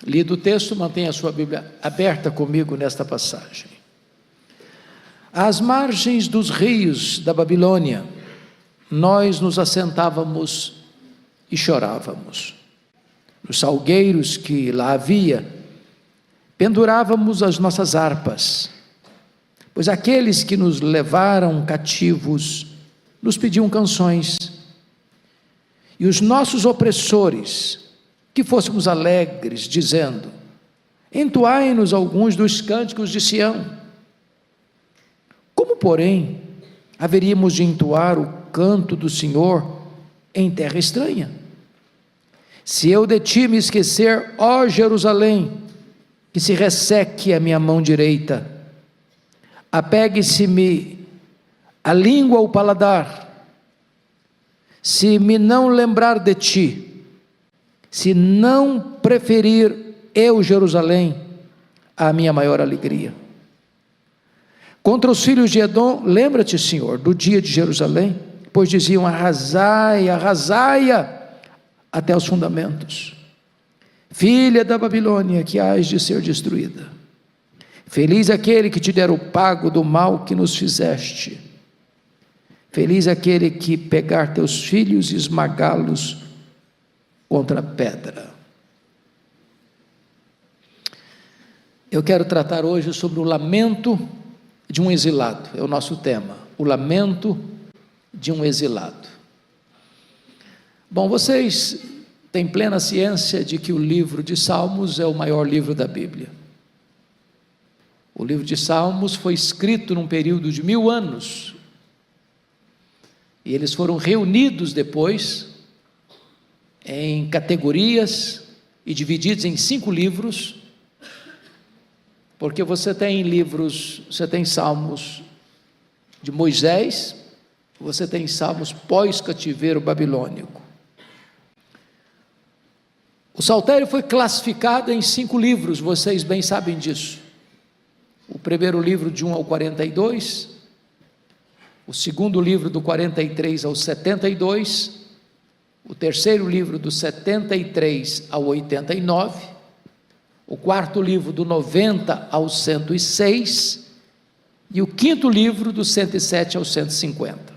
Lido o texto, mantenha a sua Bíblia aberta comigo nesta passagem. Às margens dos rios da Babilônia, nós nos assentávamos e chorávamos. Nos salgueiros que lá havia, pendurávamos as nossas harpas, pois aqueles que nos levaram cativos nos pediam canções, e os nossos opressores, que fôssemos alegres, dizendo: entoai-nos alguns dos cânticos de Sião. Como, porém, haveríamos de entoar o canto do Senhor em terra estranha? Se eu de ti me esquecer, ó Jerusalém, que se resseque a minha mão direita, apegue-se-me a língua ao paladar, se me não lembrar de ti, se não preferir eu, Jerusalém, a minha maior alegria. Contra os filhos de Edom, lembra-te, Senhor, do dia de Jerusalém, pois diziam: arrasai, arrasai-a até os fundamentos. Filha da Babilônia, que hás de ser destruída. Feliz aquele que te der o pago do mal que nos fizeste. Feliz aquele que pegar teus filhos e esmagá-los contra a pedra. Eu quero tratar hoje sobre o lamento de um exilado, é o nosso tema, o lamento de um exilado. Bom, vocês têm plena ciência de que o livro de Salmos é o maior livro da Bíblia. O livro de Salmos foi escrito num período de 1000 anos, e eles foram reunidos depois em categorias e divididos em 5 livros, porque você tem livros, você tem salmos de Moisés, você tem salmos pós-cativeiro babilônico. O Saltério foi classificado em 5 livros, vocês bem sabem disso. O primeiro livro de 1 ao 42, o segundo livro do 43 ao 72, o terceiro livro do 73 ao 89, o quarto livro do 90 ao 106 e o quinto livro do 107 ao 150.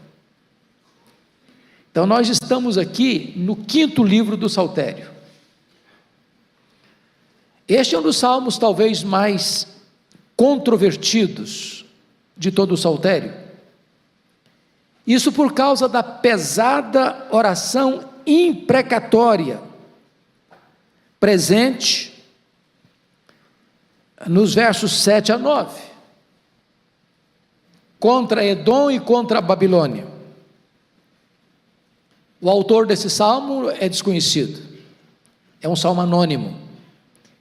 Então nós estamos aqui no quinto livro do Saltério. Este é um dos salmos talvez mais controvertidos de todo o Saltério. Isso por causa da pesada oração imprecatória presente nos versos 7 a 9, contra Edom e contra a Babilônia. O autor desse salmo é desconhecido, é um salmo anônimo.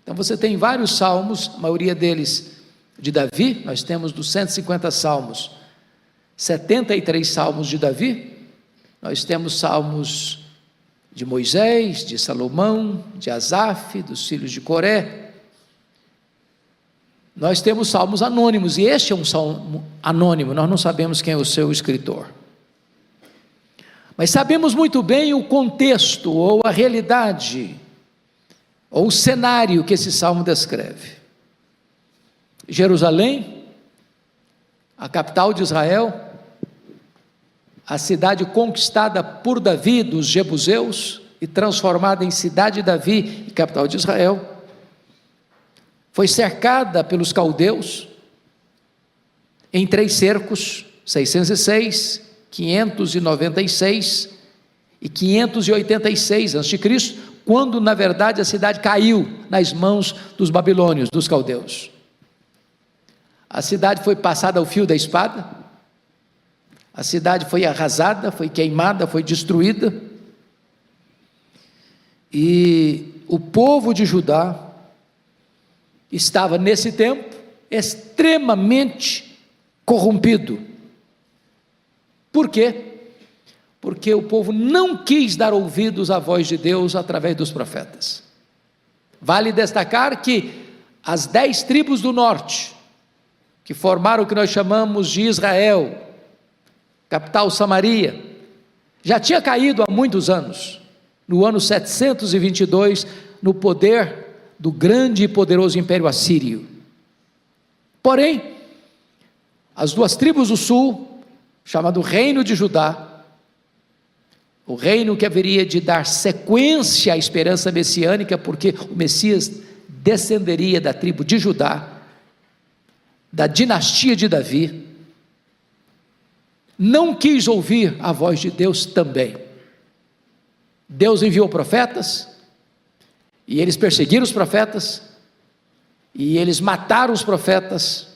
Então você tem vários salmos, a maioria deles de Davi. Nós temos dos 150 salmos, 73 salmos de Davi. Nós temos salmos de Moisés, de Salomão, de Asaf, dos filhos de Coré. Nós temos salmos anônimos, e este é um salmo anônimo, nós não sabemos quem é o seu escritor. Mas sabemos muito bem o contexto, ou a realidade, ou o cenário que esse salmo descreve. Jerusalém, a capital de Israel, a cidade conquistada por Davi dos jebuseus e transformada em cidade de Davi e capital de Israel, foi cercada pelos caldeus em 3 cercos, 606, 596 e 586 a.C., quando na verdade a cidade caiu nas mãos dos babilônios, dos caldeus. A cidade foi passada ao fio da espada, a cidade foi arrasada, foi queimada, foi destruída, e o povo de Judá estava nesse tempo extremamente corrompido. Por quê? Porque o povo não quis dar ouvidos à voz de Deus através dos profetas. Vale destacar que as 10 tribos do norte, que formaram o que nós chamamos de Israel, capital Samaria, já tinha caído há muitos anos. No ano 722, no poder do grande e poderoso império assírio. Porém, as duas tribos do sul, chamado Reino de Judá, o reino que haveria de dar sequência à esperança messiânica, porque o Messias descenderia da tribo de Judá, da dinastia de Davi, não quis ouvir a voz de Deus também. Deus enviou profetas, e eles perseguiram os profetas, e eles mataram os profetas,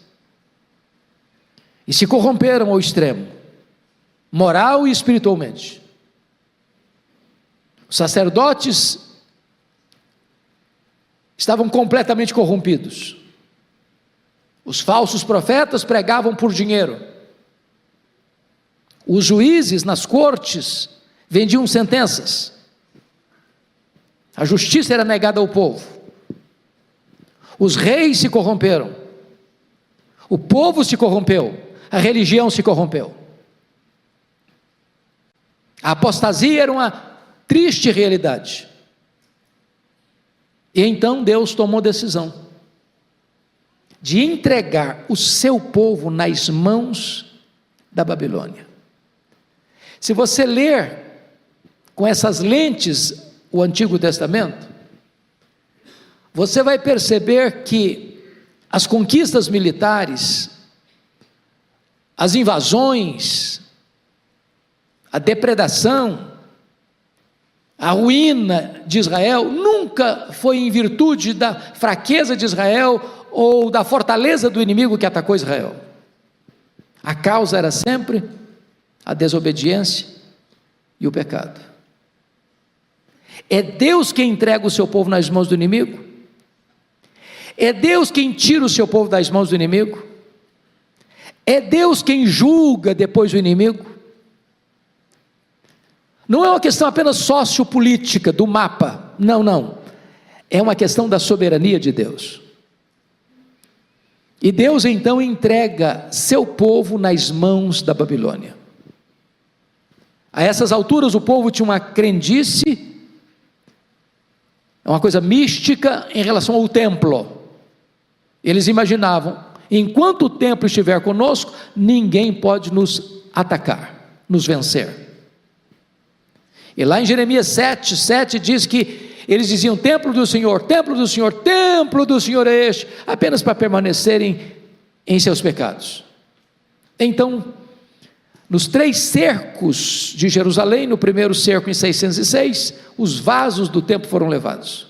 e se corromperam ao extremo, moral e espiritualmente. Os sacerdotes estavam completamente corrompidos. Os falsos profetas pregavam por dinheiro. Os juízes nas cortes vendiam sentenças. A justiça era negada ao povo. Os reis se corromperam. O povo se corrompeu. A religião se corrompeu. A apostasia era uma triste realidade. E então Deus tomou decisão de entregar o seu povo nas mãos da Babilônia. Se você ler com essas lentes o Antigo Testamento, você vai perceber que as conquistas militares, as invasões, a depredação, a ruína de Israel nunca foi em virtude da fraqueza de Israel ou da fortaleza do inimigo que atacou Israel. A causa era sempre a desobediência e o pecado. É Deus quem entrega o seu povo nas mãos do inimigo? É Deus quem tira o seu povo das mãos do inimigo? É Deus quem julga depois o inimigo? Não é uma questão apenas sociopolítica do mapa, não. É uma questão da soberania de Deus. E Deus então entrega seu povo nas mãos da Babilônia. A essas alturas o povo tinha uma crendice, uma coisa mística em relação ao templo. Eles imaginavam, enquanto o templo estiver conosco, ninguém pode nos atacar, nos vencer. E lá em Jeremias 7 diz que eles diziam: templo do Senhor, templo do Senhor, templo do Senhor é este, apenas para permanecerem em seus pecados. Então, nos 3 cercos de Jerusalém, no primeiro cerco em 606, os vasos do templo foram levados,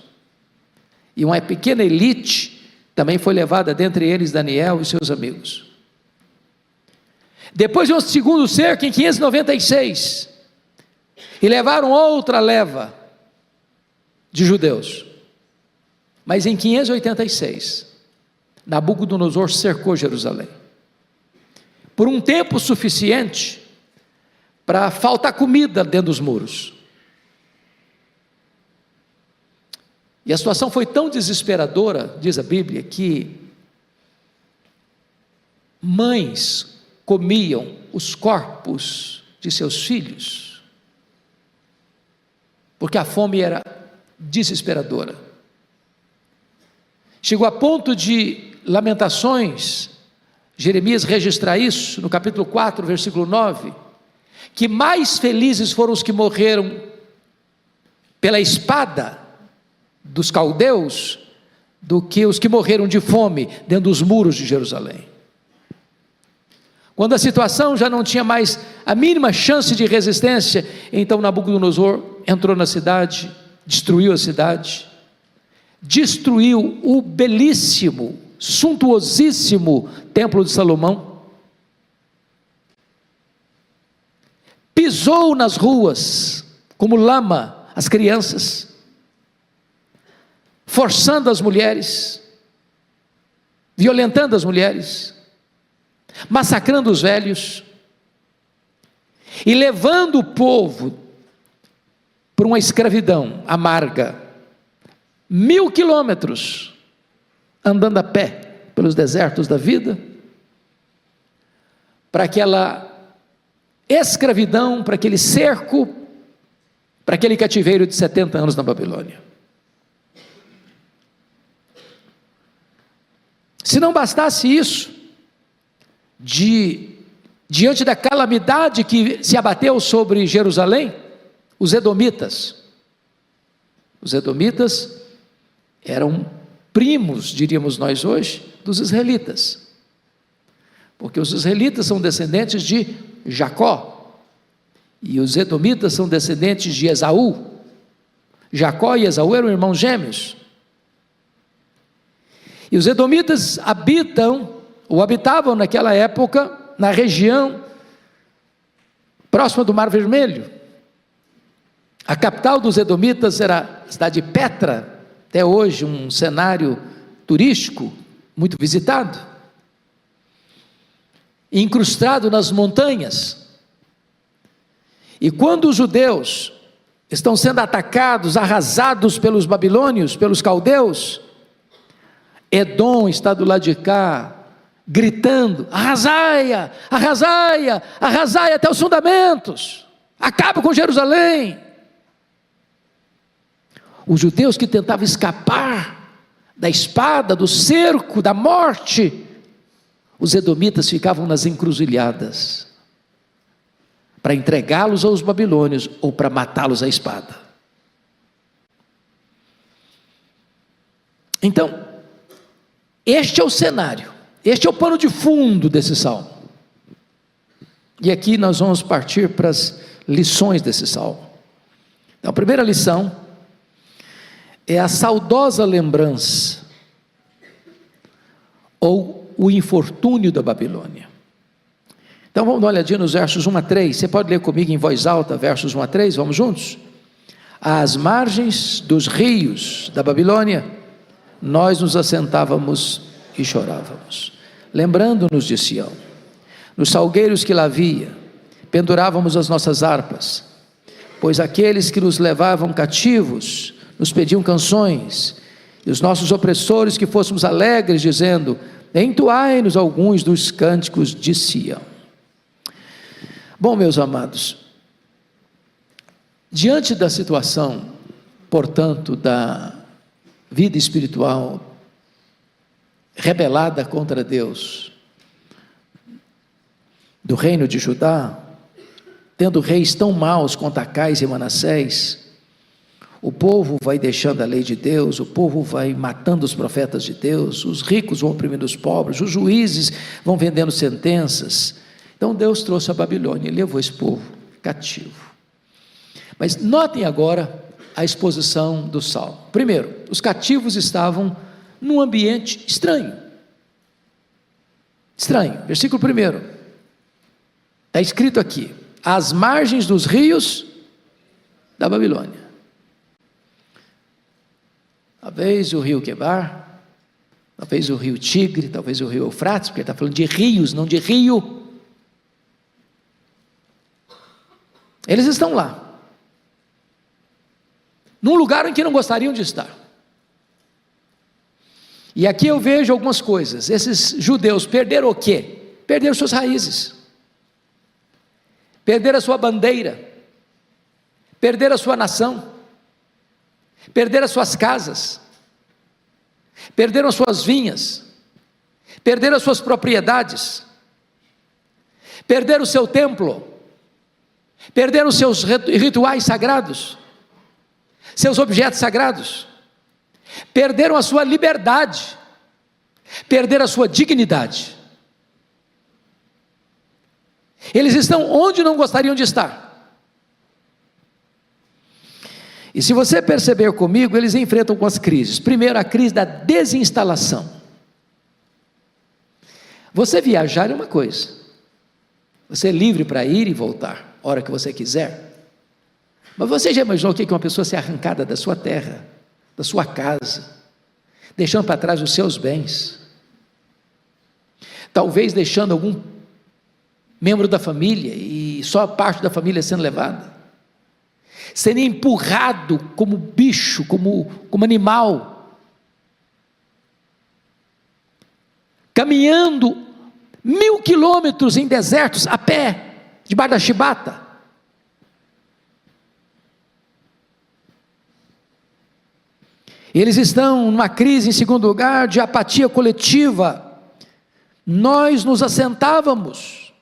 e uma pequena elite também foi levada, dentre eles Daniel e seus amigos. Depois de um segundo cerco em 596, e levaram outra leva de judeus, mas em 586, Nabucodonosor cercou Jerusalém, por um tempo suficiente para faltar comida dentro dos muros, e a situação foi tão desesperadora, diz a Bíblia, que mães comiam os corpos de seus filhos, porque a fome era desesperadora. Chegou a ponto de Lamentações, Jeremias registrar isso, no capítulo 4, versículo 9, que mais felizes foram os que morreram pela espada dos caldeus, do que os que morreram de fome dentro dos muros de Jerusalém. Quando a situação já não tinha mais a mínima chance de resistência, então Nabucodonosor entrou na cidade, destruiu a cidade, destruiu o belíssimo, suntuosíssimo templo de Salomão, pisou nas ruas como lama as crianças, forçando as mulheres, violentando as mulheres, massacrando os velhos, e levando o povo por uma escravidão amarga, 1000 quilômetros, andando a pé pelos desertos da vida, para aquela escravidão, para aquele cerco, para aquele cativeiro de 70 anos na Babilônia. Se não bastasse isso, diante da calamidade que se abateu sobre Jerusalém, os edomitas eram primos, diríamos nós hoje, dos israelitas, porque os israelitas são descendentes de Jacó, e os edomitas são descendentes de Esaú. Jacó e Esaú eram irmãos gêmeos, e os edomitas habitavam naquela época, na região próxima do Mar Vermelho. A capital dos edomitas era a cidade de Petra, até hoje um cenário turístico muito visitado, incrustado nas montanhas. E quando os judeus estão sendo atacados, arrasados pelos babilônios, pelos caldeus, Edom está do lado de cá, gritando: arrasaia, arrasaia, arrasaia até os fundamentos, acaba com Jerusalém. Os judeus que tentavam escapar da espada, do cerco, da morte, os edomitas ficavam nas encruzilhadas, para entregá-los aos babilônios, ou para matá-los à espada. Então, este é o cenário, este é o pano de fundo desse salmo. E aqui nós vamos partir para as lições desse salmo. Então, a primeira lição é a saudosa lembrança, ou o infortúnio da Babilônia. Então vamos dar uma olhadinha nos versos 1 a 3, você pode ler comigo em voz alta, versos 1 a 3, vamos juntos? Às margens dos rios da Babilônia, nós nos assentávamos e chorávamos, lembrando-nos de Sião, nos salgueiros que lá havia, pendurávamos as nossas harpas, pois aqueles que nos levavam cativos, nos pediam canções, e os nossos opressores que fôssemos alegres, dizendo: entoai-nos alguns dos cânticos de Sião. Bom, meus amados, diante da situação, portanto, da vida espiritual rebelada contra Deus, do reino de Judá, tendo reis tão maus quanto Acais e Manassés, o povo vai deixando a lei de Deus, o povo vai matando os profetas de Deus, os ricos vão oprimindo os pobres, os juízes vão vendendo sentenças. Então Deus trouxe a Babilônia e levou esse povo cativo. Mas notem agora a exposição do salmo. Primeiro, os cativos estavam num ambiente estranho. Estranho, versículo 1, está escrito aqui: às margens dos rios da Babilônia. Talvez o rio Quebar, talvez o rio Tigre, talvez o rio Eufrates, porque ele está falando de rios, não de rio. Eles estão lá, num lugar em que não gostariam de estar. E aqui eu vejo algumas coisas. Esses judeus perderam o quê? Perderam suas raízes, perderam a sua bandeira, perderam a sua nação, perderam as suas casas, perderam as suas vinhas, perderam as suas propriedades, perderam o seu templo, perderam os seus rituais sagrados, seus objetos sagrados, perderam a sua liberdade, perderam a sua dignidade. Eles estão onde não gostariam de estar. E se você perceber comigo, eles enfrentam algumas crises. Primeiro, a crise da desinstalação. Você viajar é uma coisa, você é livre para ir e voltar, a hora que você quiser. Mas você já imaginou o que é uma pessoa ser arrancada da sua terra, da sua casa, deixando para trás os seus bens, talvez deixando algum membro da família, e só parte da família sendo levada, sendo empurrado como bicho, como animal, caminhando 1000 quilômetros em desertos, a pé, debaixo da chibata. Eles estão numa crise, em segundo lugar, de apatia coletiva. Nós nos assentávamos.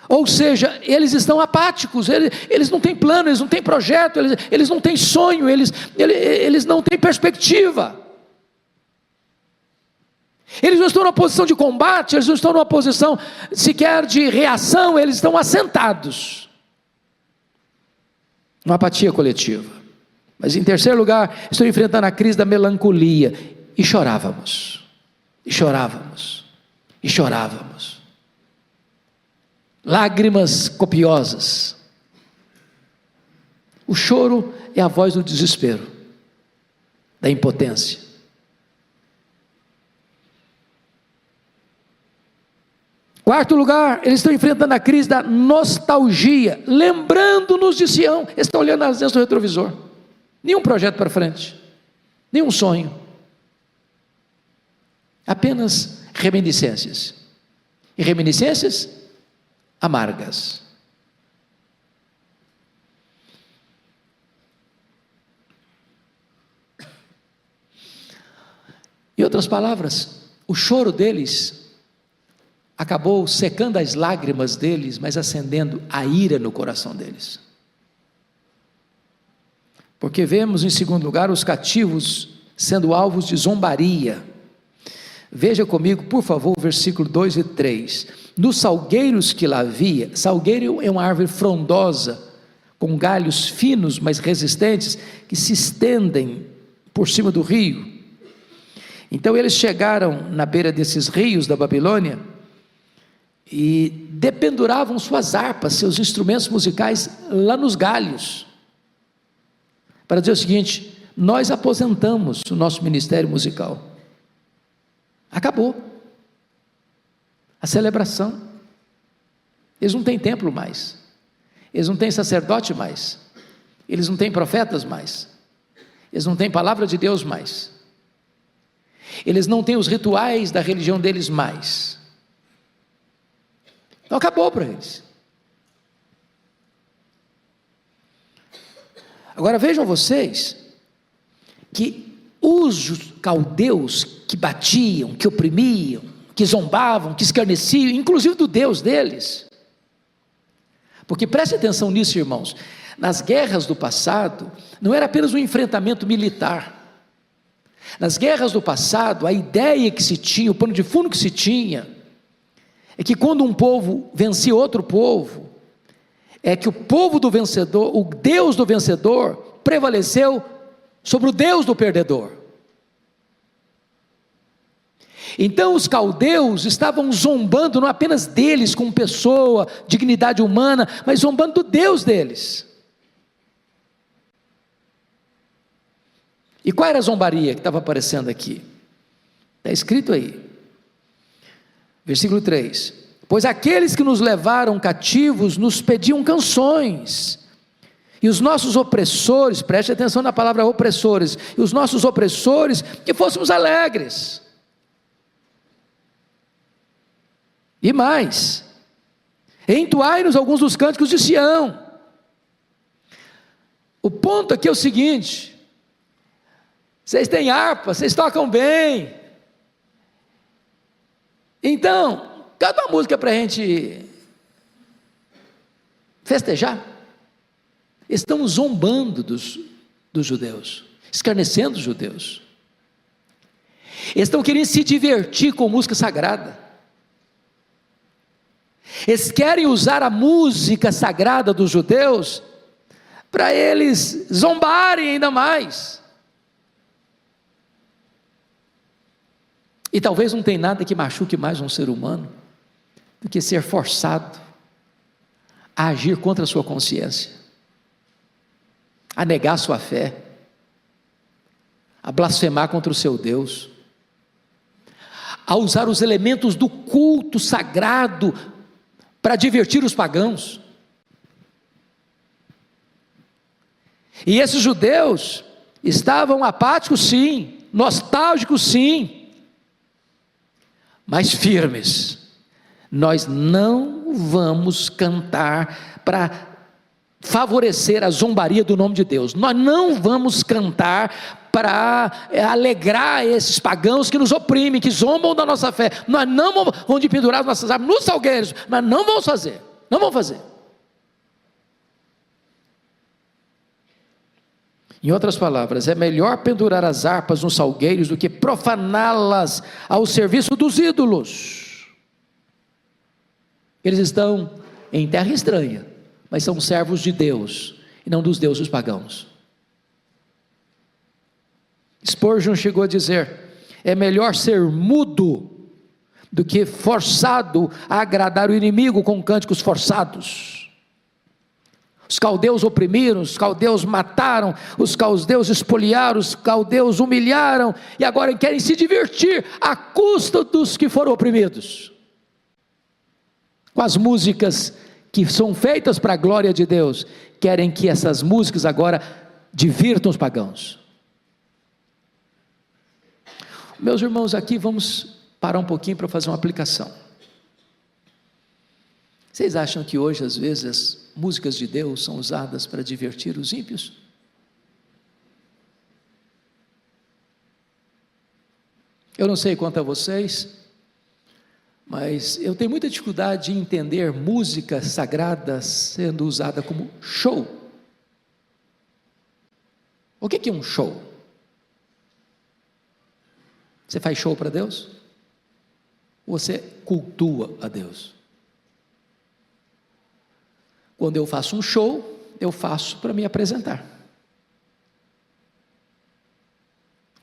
Ou seja, eles estão apáticos, eles não têm plano, eles não têm projeto, eles não têm sonho, eles não têm perspectiva. Eles não estão numa posição de combate, eles não estão numa posição sequer de reação, eles estão assentados. Uma apatia coletiva. Mas em terceiro lugar, estou enfrentando a crise da melancolia. E chorávamos, e chorávamos, e chorávamos. Lágrimas copiosas. O choro é a voz do desespero, da impotência. Quarto lugar, eles estão enfrentando a crise da nostalgia, lembrando-nos de Sião. Eles estão olhando às vezes no retrovisor. Nenhum projeto para frente, nenhum sonho. Apenas reminiscências. E reminiscências amargas. Em outras palavras, o choro deles acabou secando as lágrimas deles, mas acendendo a ira no coração deles. Porque vemos, em segundo lugar, os cativos sendo alvos de zombaria. Veja comigo, por favor, o versículo 2 e 3. Nos salgueiros que lá havia, salgueiro é uma árvore frondosa, com galhos finos, mas resistentes, que se estendem por cima do rio. Então eles chegaram na beira desses rios da Babilônia, e dependuravam suas harpas, seus instrumentos musicais, lá nos galhos, para dizer o seguinte: nós aposentamos o nosso ministério musical, acabou a celebração, eles não têm templo mais, eles não têm sacerdote mais, eles não têm profetas mais, eles não têm palavra de Deus mais, eles não têm os rituais da religião deles mais. Então acabou para eles. Agora vejam vocês, que os caldeus que batiam, que oprimiam, que zombavam, que escarneciam, inclusive do Deus deles, porque preste atenção nisso, irmãos, nas guerras do passado, não era apenas um enfrentamento militar. Nas guerras do passado, a ideia que se tinha, o pano de fundo que se tinha, é que quando um povo vencia outro povo, é que o povo do vencedor, o Deus do vencedor, prevaleceu sobre o Deus do perdedor. Então os caldeus estavam zombando não apenas deles como pessoa, dignidade humana, mas zombando do Deus deles. E qual era a zombaria que estava aparecendo aqui? Está escrito aí. Versículo 3: pois aqueles que nos levaram cativos nos pediam canções, e os nossos opressores, preste atenção na palavra opressores, e os nossos opressores, que fôssemos alegres. E mais, entoai-nos alguns dos cânticos de Sião. O ponto aqui é o seguinte: vocês têm harpa, vocês tocam bem, então, canta uma música para a gente festejar. Estão zombando dos judeus, escarnecendo os judeus. Eles estão querendo se divertir com música sagrada. Eles querem usar a música sagrada dos judeus para eles zombarem ainda mais. E talvez não tenha nada que machuque mais um ser humano do que ser forçado a agir contra a sua consciência, a negar sua fé, a blasfemar contra o seu Deus, a usar os elementos do culto sagrado para divertir os pagãos. E esses judeus estavam apáticos sim, nostálgicos sim, mas firmes. Nós não vamos cantar para favorecer a zombaria do nome de Deus. Nós não vamos cantar para alegrar esses pagãos que nos oprimem, que zombam da nossa fé. Nós não vamos de pendurar as nossas armas nos salgueiros. Nós não vamos fazer. Não vamos fazer. Em outras palavras, é melhor pendurar as harpas nos salgueiros do que profaná-las ao serviço dos ídolos. Eles estão em terra estranha, mas são servos de Deus e não dos deuses pagãos. Spurgeon chegou a dizer: é melhor ser mudo do que forçado a agradar o inimigo com cânticos forçados. Os caldeus oprimiram, os caldeus mataram, os caldeus espoliaram, os caldeus humilharam, e agora querem se divertir à custa dos que foram oprimidos, com as músicas que são feitas para a glória de Deus. Querem que essas músicas agora divirtam os pagãos. Meus irmãos, aqui vamos parar um pouquinho para fazer uma aplicação. Vocês acham que hoje, às vezes, as músicas de Deus são usadas para divertir os ímpios? Eu não sei quanto a vocês, mas eu tenho muita dificuldade em entender música sagrada sendo usada como show. O que é um show? Você faz show para Deus? Ou você cultua a Deus? Quando eu faço um show, eu faço para me apresentar.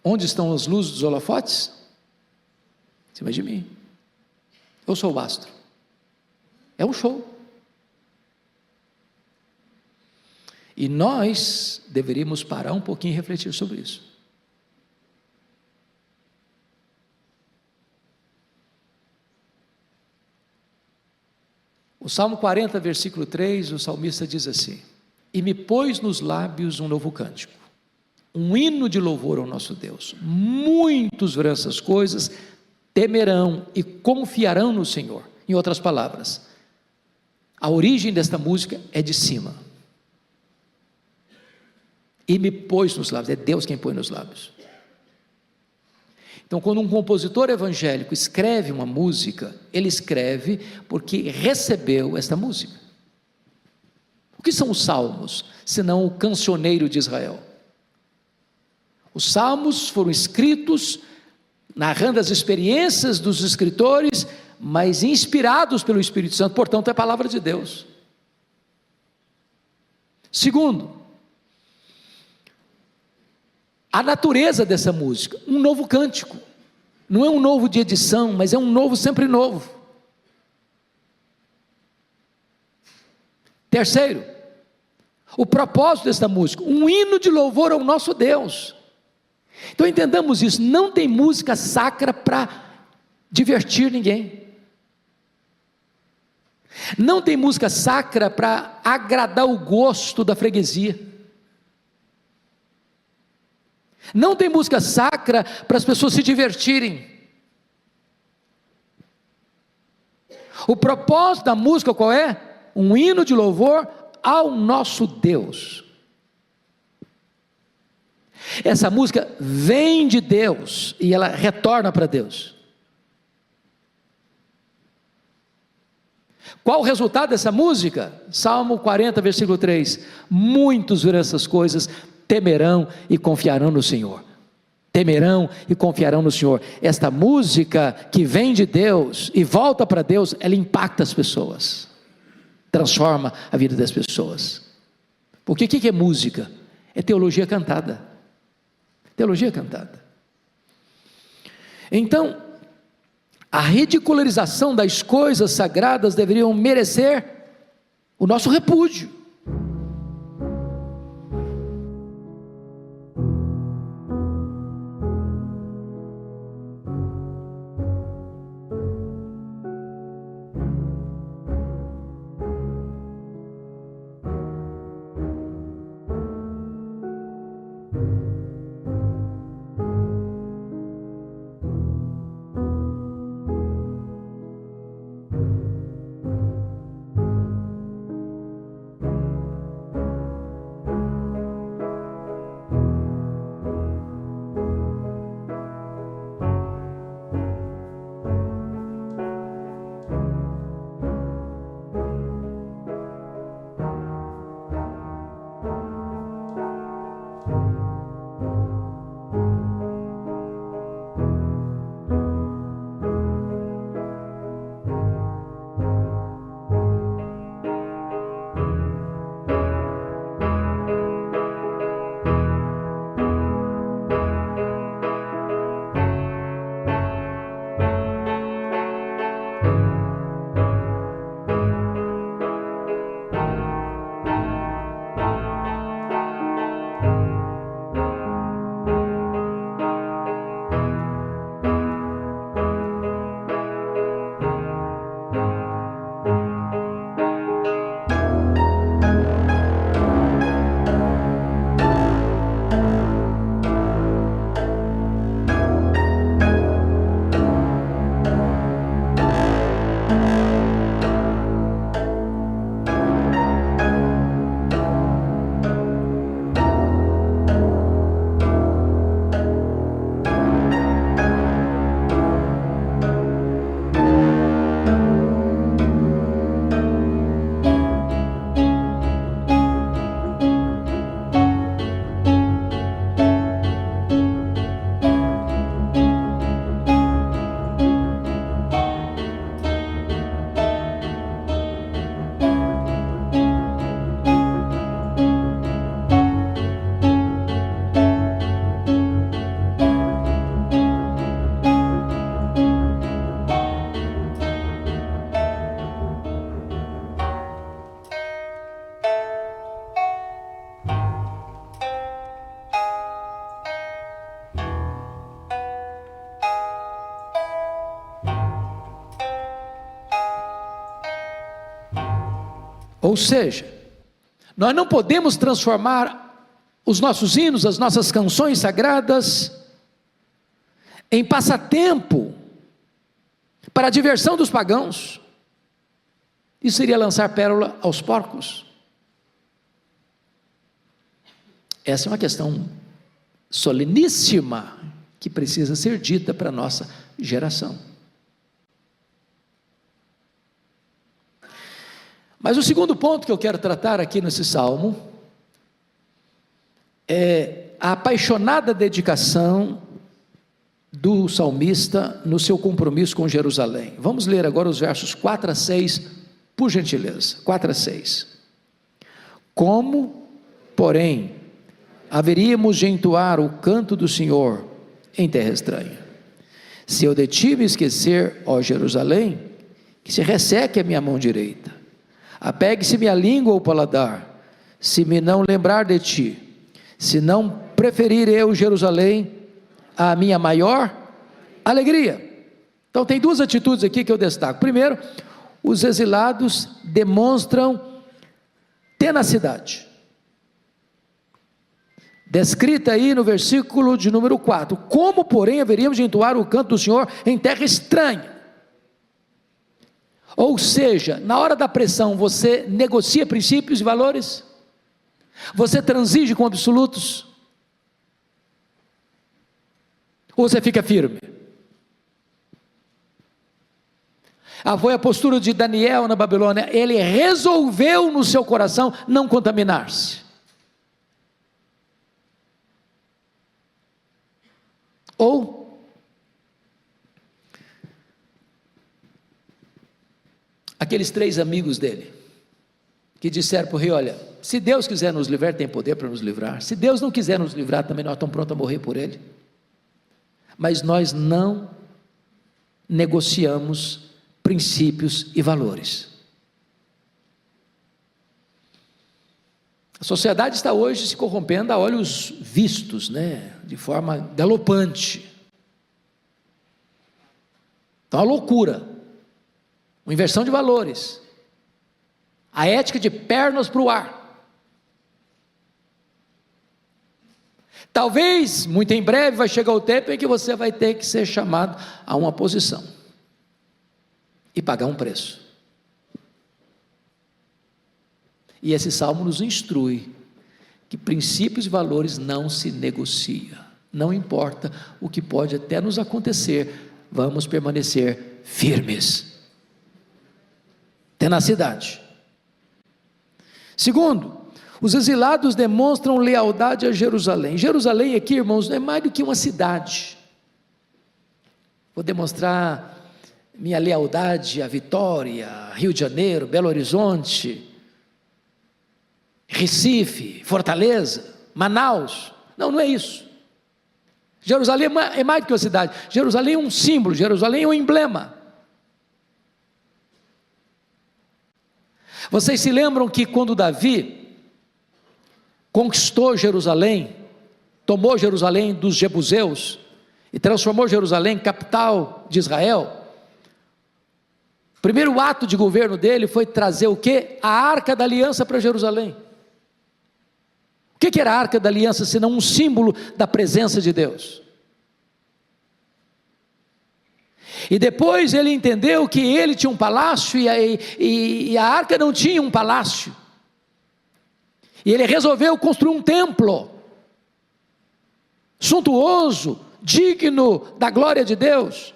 Onde estão as luzes dos holofotes? Em cima de mim. Eu sou o astro. É um show. E nós deveríamos parar um pouquinho e refletir sobre isso. O Salmo 40, versículo 3, o salmista diz assim: e me pôs nos lábios um novo cântico, um hino de louvor ao nosso Deus. Muitos verão essas coisas, temerão e confiarão no Senhor. Em outras palavras, a origem desta música é de cima. E me pôs nos lábios, é Deus quem põe nos lábios. Então, quando um compositor evangélico escreve uma música, ele escreve porque recebeu esta música. O que são os salmos, senão o cancioneiro de Israel? Os salmos foram escritos narrando as experiências dos escritores, mas inspirados pelo Espírito Santo, portanto é a palavra de Deus. Segundo, a natureza dessa música, um novo cântico, não é um novo de edição, mas é um novo sempre novo. Terceiro, o propósito dessa música, um hino de louvor ao nosso Deus. Então entendamos isso, não tem música sacra para divertir ninguém, não tem música sacra para agradar o gosto da freguesia, não tem música sacra para as pessoas se divertirem. O propósito da música qual é? Um hino de louvor ao nosso Deus. Essa música vem de Deus e ela retorna para Deus. Qual o resultado dessa música? Salmo 40, versículo 3: muitos verão essas coisas, temerão e confiarão no Senhor. Temerão e confiarão no Senhor. Esta música que vem de Deus e volta para Deus, ela impacta as pessoas, transforma a vida das pessoas. Porque o que é música? É teologia cantada. Teologia cantada. Então, a ridicularização das coisas sagradas deveriam merecer o nosso repúdio. Ou seja, nós não podemos transformar os nossos hinos, as nossas canções sagradas, em passatempo para a diversão dos pagãos. Isso seria lançar pérola aos porcos. Essa é uma questão soleníssima que precisa ser dita para a nossa geração. Mas o segundo ponto que eu quero tratar aqui nesse salmo é a apaixonada dedicação do salmista no seu compromisso com Jerusalém. Vamos ler agora os versos 4 a 6, por gentileza. 4 a 6. Como, porém, haveríamos de entoar o canto do Senhor em terra estranha? Se eu de ti me esquecer, ó Jerusalém, que se resseque a minha mão direita, apegue-se-me a língua ao paladar, se me não lembrar de ti, se não preferir eu Jerusalém a minha maior alegria. Então tem duas atitudes aqui que eu destaco. Primeiro, os exilados demonstram tenacidade, descrita aí no versículo de número 4, como porém haveríamos de entoar o canto do Senhor em terra estranha? Ou seja, na hora da pressão você negocia princípios e valores? Você transige com absolutos? Ou você fica firme? Foi a postura de Daniel na Babilônia. Ele resolveu no seu coração não contaminar-se. Ou aqueles 3 amigos dele, que disseram para o rei: olha, se Deus quiser nos livrar, tem poder para nos livrar. Se Deus não quiser nos livrar, também nós estamos prontos a morrer por ele. Mas nós não negociamos princípios e valores. A sociedade está hoje se corrompendo a olhos vistos, de forma galopante. Então, a loucura, uma inversão de valores, a ética de pernas para o ar. Talvez, muito em breve, vai chegar o tempo em que você vai ter que ser chamado a uma posição e pagar um preço. E esse salmo nos instrui que princípios e valores não se negocia. Não importa o que pode até nos acontecer, vamos permanecer firmes. Tenacidade. Segundo, os exilados demonstram lealdade a Jerusalém. Jerusalém aqui, irmãos, não é mais do que uma cidade. Vou demonstrar minha lealdade a Vitória, Rio de Janeiro, Belo Horizonte, Recife, Fortaleza, Manaus. Não, não é isso. Jerusalém é mais do que uma cidade. Jerusalém é um símbolo, Jerusalém é um emblema. Vocês se lembram que quando Davi conquistou Jerusalém, tomou Jerusalém dos jebuseus e transformou Jerusalém em capital de Israel? O primeiro ato de governo dele foi trazer o quê? A Arca da Aliança para Jerusalém. O que era a Arca da Aliança, senão um símbolo da presença de Deus? E depois ele entendeu que ele tinha um palácio e a Arca não tinha um palácio. E ele resolveu construir um templo suntuoso, digno da glória de Deus.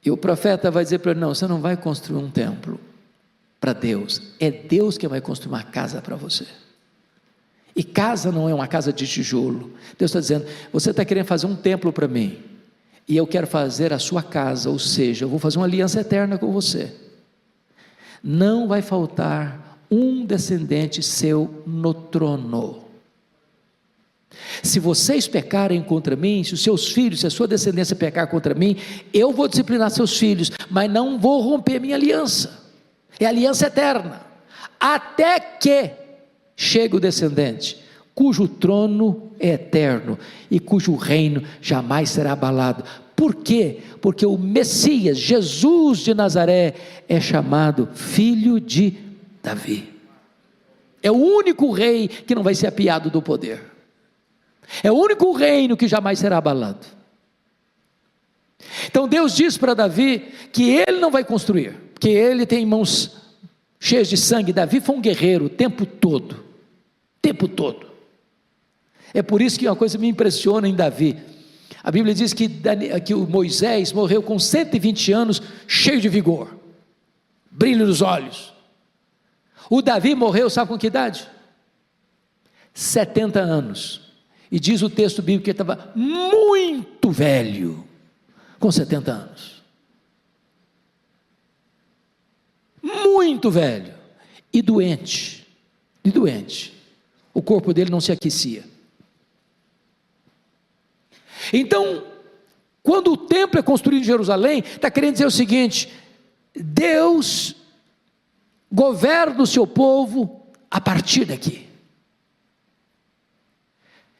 E o profeta vai dizer para ele: não, você não vai construir um templo para Deus, é Deus que vai construir uma casa para você. E casa não é uma casa de tijolo. Deus está dizendo: você está querendo fazer um templo para mim, e eu quero fazer a sua casa, ou seja, eu vou fazer uma aliança eterna com você. Não vai faltar um descendente seu no trono. Se vocês pecarem contra mim, se os seus filhos, se a sua descendência pecar contra mim, eu vou disciplinar seus filhos, mas não vou romper minha aliança. É aliança eterna, até que chegue o descendente, cujo trono é eterno, e cujo reino jamais será abalado. Por quê? Porque o Messias, Jesus de Nazaré, é chamado filho de Davi. É o único rei que não vai ser apiado do poder. É o único reino que jamais será abalado. Então Deus diz para Davi que ele não vai construir, porque ele tem mãos cheias de sangue. Davi foi um guerreiro o tempo todo. O tempo todo. É por isso que uma coisa me impressiona em Davi. A Bíblia diz que o Moisés morreu com 120 anos, cheio de vigor, brilho nos olhos. O Davi morreu, sabe com que idade? 70 anos. E diz o texto bíblico que ele estava muito velho, com 70 anos. Muito velho. E doente. O corpo dele não se aquecia. Então, quando o templo é construído em Jerusalém, está querendo dizer o seguinte: Deus governa o seu povo a partir daqui.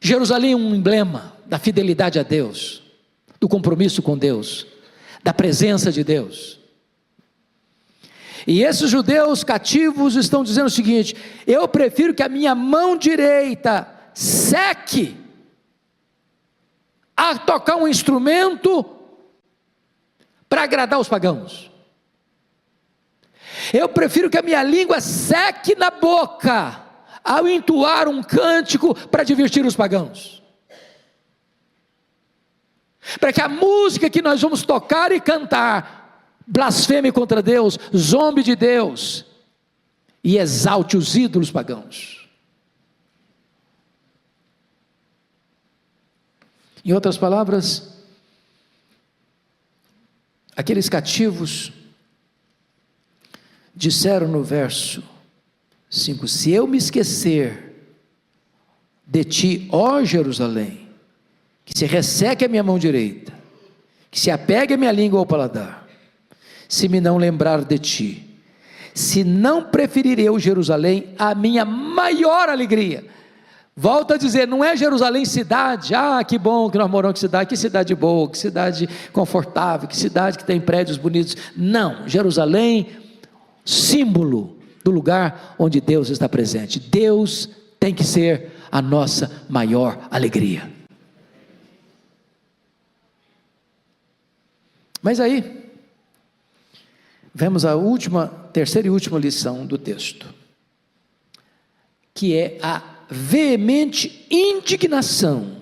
Jerusalém é um emblema da fidelidade a Deus, do compromisso com Deus, da presença de Deus. E esses judeus cativos estão dizendo o seguinte: eu prefiro que a minha mão direita seque a tocar um instrumento para agradar os pagãos. Eu prefiro que a minha língua seque na boca ao entoar um cântico para divertir os pagãos. Para que a música que nós vamos tocar e cantar blasfeme contra Deus, zombe de Deus e exalte os ídolos pagãos. Em outras palavras, aqueles cativos disseram no verso 5: se eu me esquecer de ti, ó Jerusalém, que se resseque a minha mão direita, que se apegue a minha língua ao paladar, se me não lembrar de ti, se não preferir eu Jerusalém a minha maior alegria. Volto a dizer, não é Jerusalém cidade, que bom que nós moramos em que cidade boa, que cidade confortável, que cidade que tem prédios bonitos. Não, Jerusalém, símbolo do lugar onde Deus está presente. Deus tem que ser a nossa maior alegria. Mas aí, vemos a terceira e última lição do texto, que é a veemente indignação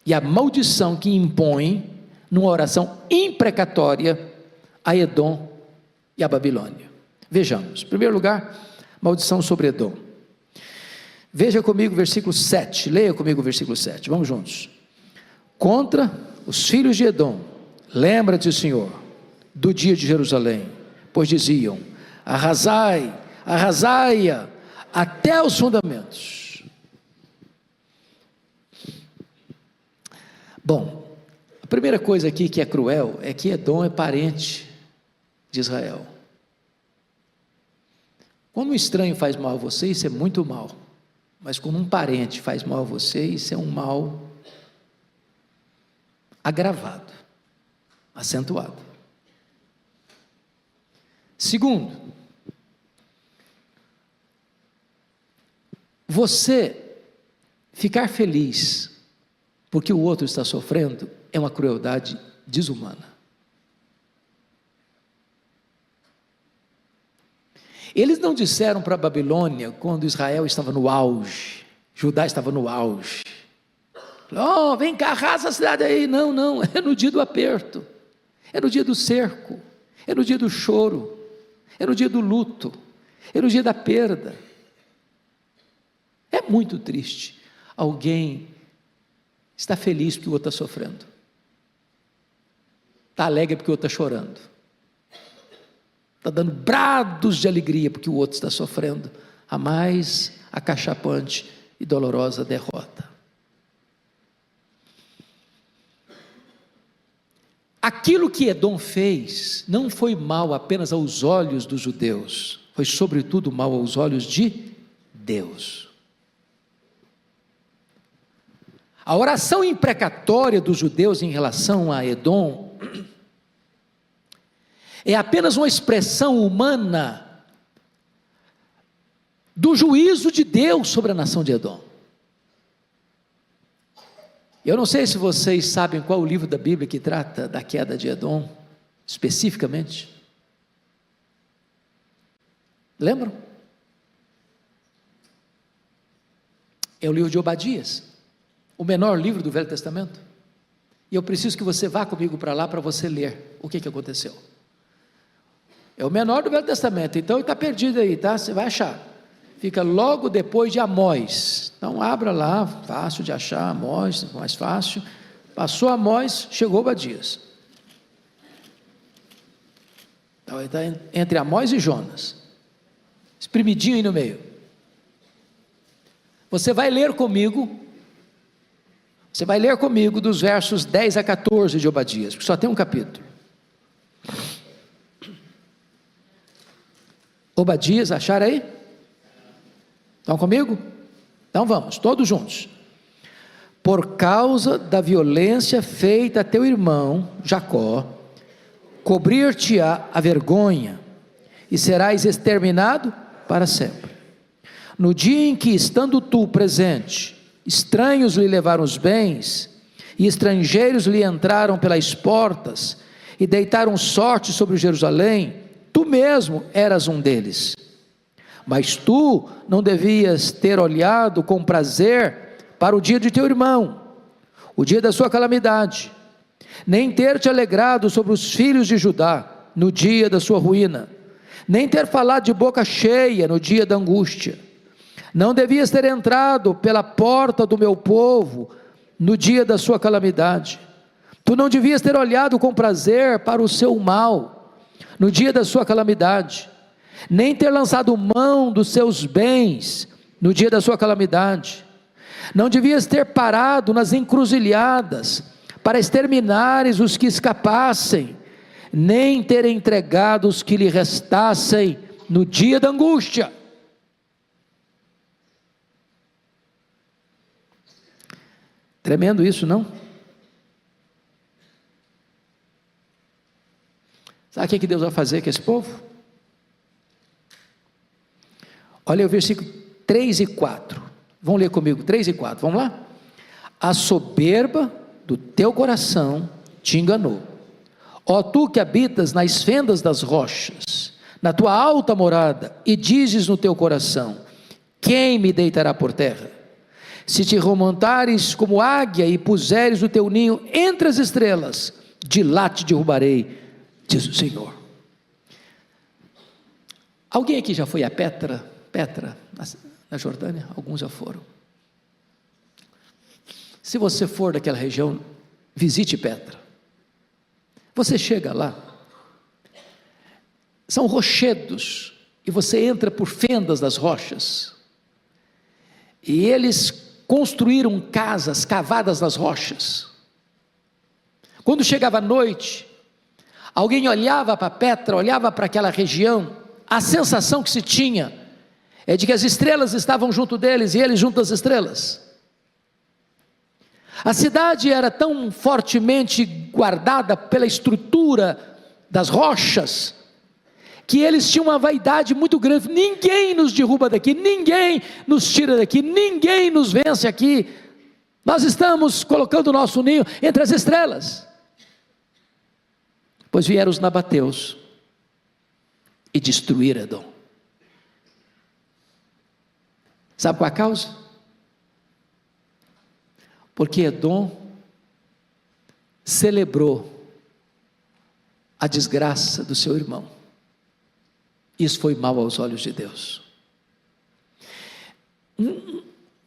e a maldição que impõe, numa oração imprecatória, a Edom e a Babilônia. Vejamos, em primeiro lugar, maldição sobre Edom. Veja comigo o versículo 7, leia comigo o versículo 7, vamos juntos. Contra os filhos de Edom, lembra-te, Senhor, do dia de Jerusalém, pois diziam: arrasai, arrasai-a até os fundamentos. Bom, a primeira coisa aqui que é cruel é que Edom é parente de Israel. Quando um estranho faz mal a você, isso é muito mal. Mas quando um parente faz mal a você, isso é um mal agravado, acentuado. Segundo, você ficar feliz porque o outro está sofrendo é uma crueldade desumana. Eles não disseram para a Babilônia, quando Israel estava no auge, Judá estava no auge: vem cá, arrasa a cidade aí. Não, é no dia do aperto, é no dia do cerco, é no dia do choro, é no dia do luto, é no dia da perda. É muito triste alguém estar feliz porque o outro está sofrendo, está alegre porque o outro está chorando, está dando brados de alegria porque o outro está sofrendo a mais acachapante e dolorosa derrota. Aquilo que Edom fez não foi mal apenas aos olhos dos judeus, foi sobretudo mal aos olhos de Deus. A oração imprecatória dos judeus em relação a Edom é apenas uma expressão humana do juízo de Deus sobre a nação de Edom. Eu não sei se vocês sabem qual o livro da Bíblia que trata da queda de Edom, especificamente. Lembram? É o livro de Obadias, o menor livro do Velho Testamento. E eu preciso que você vá comigo para lá para você ler o que aconteceu. É o menor do Velho Testamento, então está perdido aí, tá? Você vai achar. Fica logo depois de Amós. Então abra lá, fácil de achar, Amós, mais fácil. Passou Amós, chegou Obadias. Então ele está entre Amós e Jonas, espremidinho aí no meio. Você vai ler comigo dos versos 10 a 14 de Obadias, porque só tem um capítulo. Obadias, acharam aí? Estão comigo? Então vamos, todos juntos. Por causa da violência feita a teu irmão Jacó, cobrir-te-á a vergonha, e serás exterminado para sempre. No dia em que, estando tu presente, estranhos lhe levaram os bens, e estrangeiros lhe entraram pelas portas, e deitaram sorte sobre Jerusalém, tu mesmo eras um deles. Mas tu não devias ter olhado com prazer para o dia de teu irmão, o dia da sua calamidade, nem ter te alegrado sobre os filhos de Judá, no dia da sua ruína, nem ter falado de boca cheia no dia da angústia. Não devias ter entrado pela porta do meu povo no dia da sua calamidade. Tu não devias ter olhado com prazer para o seu mal no dia da sua calamidade, nem ter lançado mão dos seus bens no dia da sua calamidade. Não devias ter parado nas encruzilhadas para exterminares os que escapassem, nem ter entregado os que lhe restassem no dia da angústia. Tremendo isso, não? Sabe o que Deus vai fazer com esse povo? Olha o versículo 3 e 4. Vamos ler comigo, 3 e 4, vamos lá? A soberba do teu coração te enganou. Ó tu que habitas nas fendas das rochas, na tua alta morada, e dizes no teu coração: quem me deitará por terra? Se te remontares como águia e puseres o teu ninho entre as estrelas, de lá te derrubarei, diz o Senhor. Alguém aqui já foi a Petra, na Jordânia? Alguns já foram. Se você for daquela região, visite Petra. Você chega lá, são rochedos, e você entra por fendas das rochas, e eles construíram casas cavadas nas rochas. Quando chegava a noite, alguém olhava para Petra, olhava para aquela região, a sensação que se tinha é de que as estrelas estavam junto deles e eles junto às estrelas. A cidade era tão fortemente guardada pela estrutura das rochas, que eles tinham uma vaidade muito grande. Ninguém nos derruba daqui, ninguém nos tira daqui, ninguém nos vence aqui. Nós estamos colocando o nosso ninho entre as estrelas. Pois vieram os nabateus e destruíram Edom. Sabe qual a causa? Porque Edom celebrou a desgraça do seu irmão. Isso foi mal aos olhos de Deus.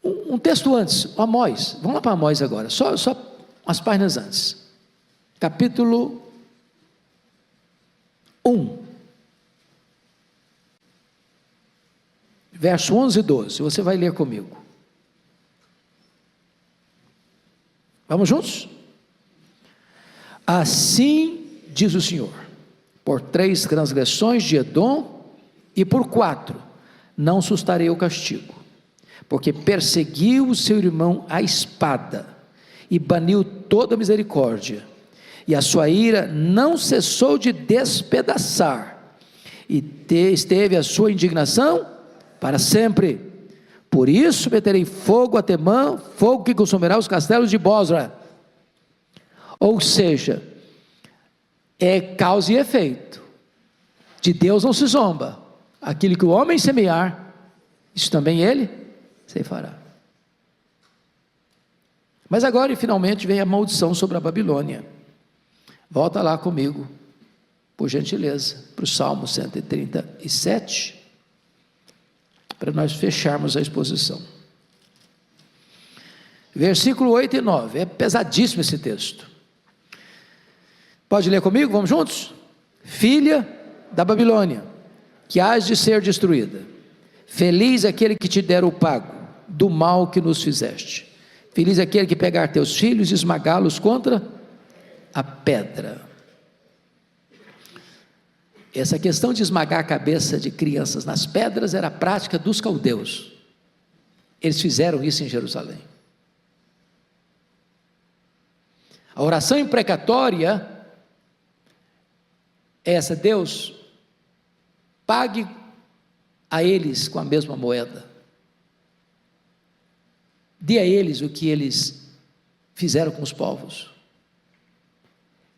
Um texto antes, Amós, vamos lá para Amós agora, só umas páginas antes, capítulo 1, verso 11 e 12, você vai ler comigo. Vamos juntos? Assim diz o Senhor: por 3 transgressões de Edom, e por 4, não sustarei o castigo, porque perseguiu o seu irmão à espada, e baniu toda misericórdia, e a sua ira não cessou de despedaçar, e esteve a sua indignação para sempre. Por isso meterei fogo a Temã, fogo que consumirá os castelos de Bosra. Ou seja, é causa e efeito. De Deus não se zomba. Aquilo que o homem semear, isso também ele ceifará. Mas agora, finalmente, vem a maldição sobre a Babilônia. Volta lá comigo, por gentileza, para o Salmo 137, para nós fecharmos a exposição. Versículo 8 e 9, é pesadíssimo esse texto. Pode ler comigo? Vamos juntos? Filha da Babilônia, que hás de ser destruída, feliz aquele que te der o pago do mal que nos fizeste, feliz aquele que pegar teus filhos e esmagá-los contra a pedra. Essa questão de esmagar a cabeça de crianças nas pedras era a prática dos caldeus. Eles fizeram isso em Jerusalém. A oração imprecatória é essa: Deus, pague a eles com a mesma moeda, dê a eles o que eles fizeram com os povos,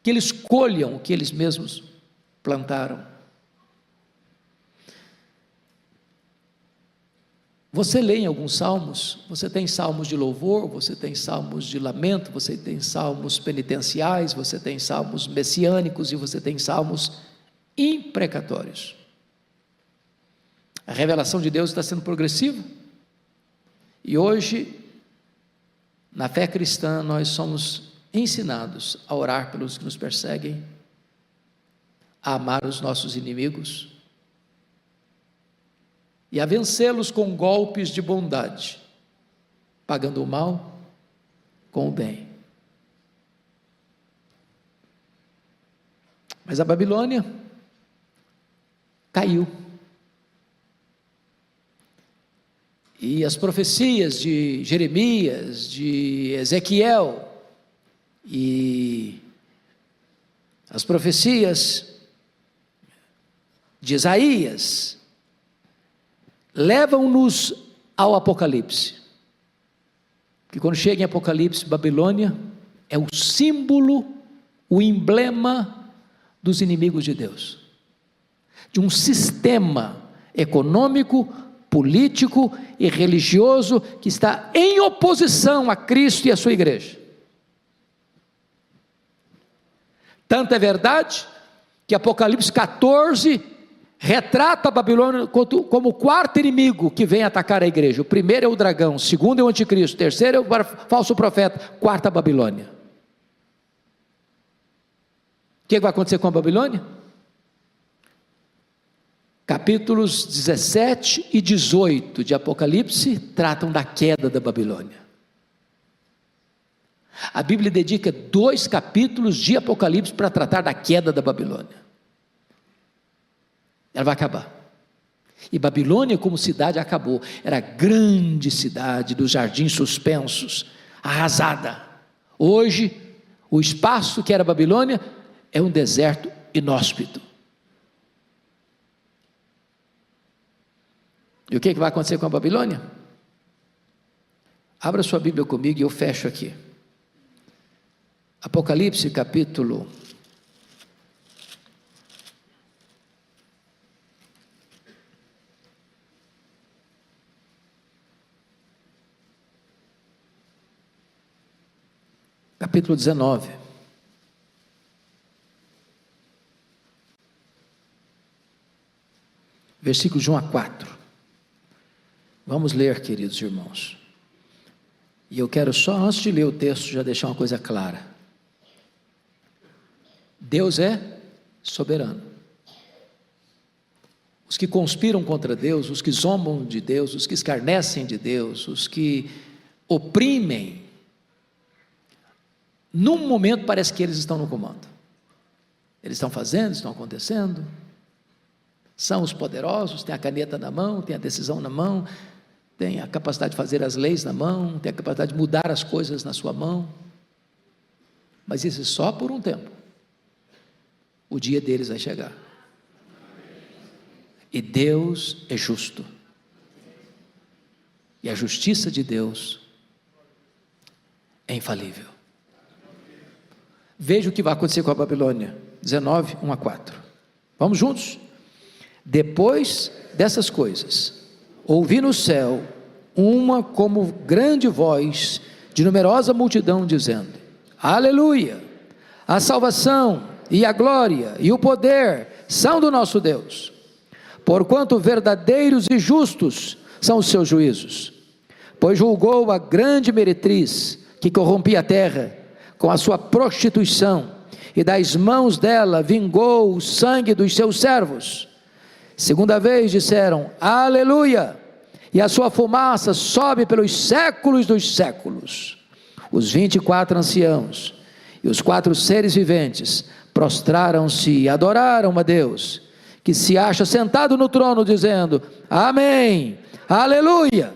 que eles colham o que eles mesmos plantaram. Você lê em alguns salmos, você tem salmos de louvor, você tem salmos de lamento, você tem salmos penitenciais, você tem salmos messiânicos e você tem salmos imprecatórios. A revelação de Deus está sendo progressiva, e hoje, na fé cristã, nós somos ensinados a orar pelos que nos perseguem, a amar os nossos inimigos e a vencê-los com golpes de bondade, pagando o mal com o bem. Mas a Babilônia caiu, e as profecias de Jeremias, de Ezequiel e as profecias de Isaías levam-nos ao Apocalipse, que quando chega em Apocalipse, Babilônia é o símbolo, o emblema dos inimigos de Deus, de um sistema econômico, político e religioso que está em oposição a Cristo e a sua igreja. Tanto é verdade que Apocalipse 14 retrata a Babilônia como o quarto inimigo que vem atacar a igreja. O primeiro é o dragão, o segundo é o anticristo, o terceiro é o falso profeta, quarta a Babilônia. O que vai acontecer com a Babilônia? Capítulos 17 e 18 de Apocalipse tratam da queda da Babilônia. A Bíblia dedica 2 capítulos de Apocalipse para tratar da queda da Babilônia. Ela vai acabar. E Babilônia como cidade acabou. Era a grande cidade dos jardins suspensos, arrasada. Hoje, o espaço que era Babilônia é um deserto inóspito. E o que vai acontecer com a Babilônia? Abra sua Bíblia comigo e eu fecho aqui. Apocalipse capítulo 19. Versículos de 1 a 4. Vamos ler, queridos irmãos. E eu quero só, antes de ler o texto, já deixar uma coisa clara. Deus é soberano. Os que conspiram contra Deus, os que zombam de Deus, os que escarnecem de Deus, os que oprimem, num momento parece que eles estão no comando. Eles estão fazendo, estão acontecendo. São os poderosos, têm a caneta na mão, têm a decisão na mão, têm a capacidade de fazer as leis na mão, têm a capacidade de mudar as coisas na sua mão. Mas isso é só por um tempo. O dia deles vai chegar. E Deus é justo. E a justiça de Deus é infalível. Veja o que vai acontecer com a Babilônia. 19, 1 a 4. Vamos juntos? Depois dessas coisas, ouvi no céu uma como grande voz de numerosa multidão dizendo: Aleluia! A salvação e a glória e o poder são do nosso Deus, porquanto verdadeiros e justos são os seus juízos. Pois julgou a grande meretriz que corrompia a terra com a sua prostituição, e das mãos dela vingou o sangue dos seus servos. Segunda vez disseram: Aleluia! E a sua fumaça sobe pelos séculos dos séculos. Os 24 anciãos e os 4 seres viventes prostraram-se e adoraram a Deus, que se acha sentado no trono, dizendo: Amém, Aleluia.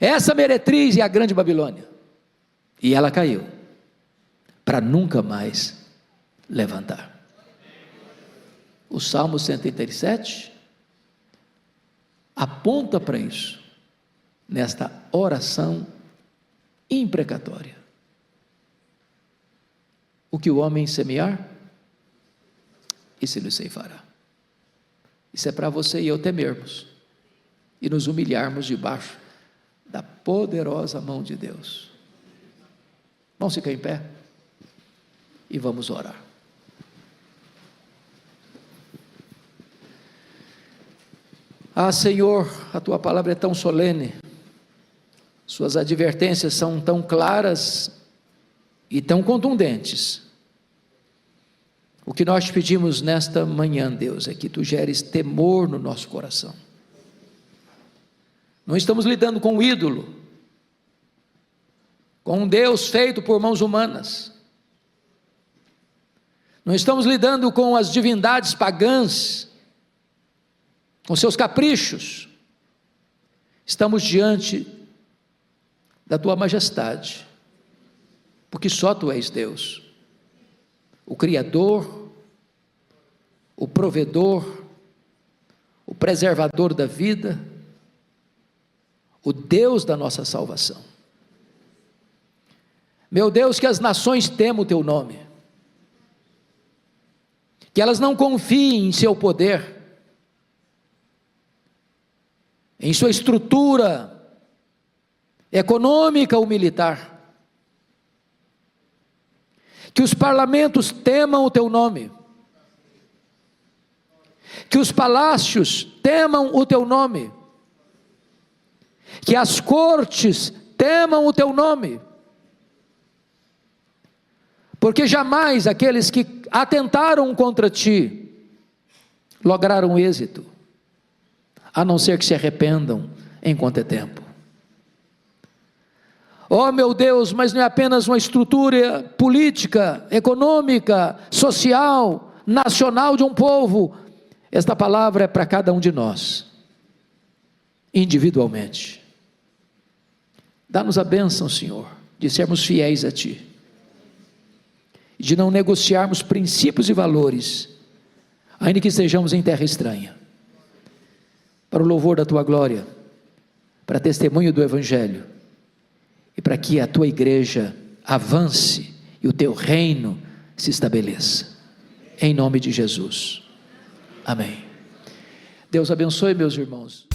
Essa meretriz é a grande Babilônia, e ela caiu, para nunca mais levantar. O Salmo 137 aponta para isso, nesta oração imprecatória. O que o homem semear, isso ele ceifará. Isso é para você e eu temermos, e nos humilharmos debaixo da poderosa mão de Deus. Vamos ficar em pé e vamos orar. Senhor, a tua palavra é tão solene, suas advertências são tão claras e tão contundentes. O que nós te pedimos nesta manhã, Deus, é que tu geres temor no nosso coração. Não estamos lidando com um ídolo, com um Deus feito por mãos humanas. Não estamos lidando com as divindades pagãs, com seus caprichos. Estamos diante da tua majestade, porque só tu és Deus, o Criador, o provedor, o preservador da vida, o Deus da nossa salvação. Meu Deus, que as nações temam o teu nome, que elas não confiem em seu poder, em sua estrutura econômica ou militar, que os parlamentos temam o teu nome, que os palácios temam o teu nome, que as cortes temam o teu nome, porque jamais aqueles que atentaram contra ti lograram êxito, a não ser que se arrependam enquanto é tempo. Oh meu Deus, mas não é apenas uma estrutura política, econômica, social, nacional de um povo. Esta palavra é para cada um de nós, individualmente. Dá-nos a bênção, Senhor, de sermos fiéis a Ti, de não negociarmos princípios e valores, ainda que estejamos em terra estranha, para o louvor da Tua glória, para testemunho do Evangelho, e para que a Tua igreja avance e o Teu reino se estabeleça, em nome de Jesus, amém. Deus abençoe, meus irmãos.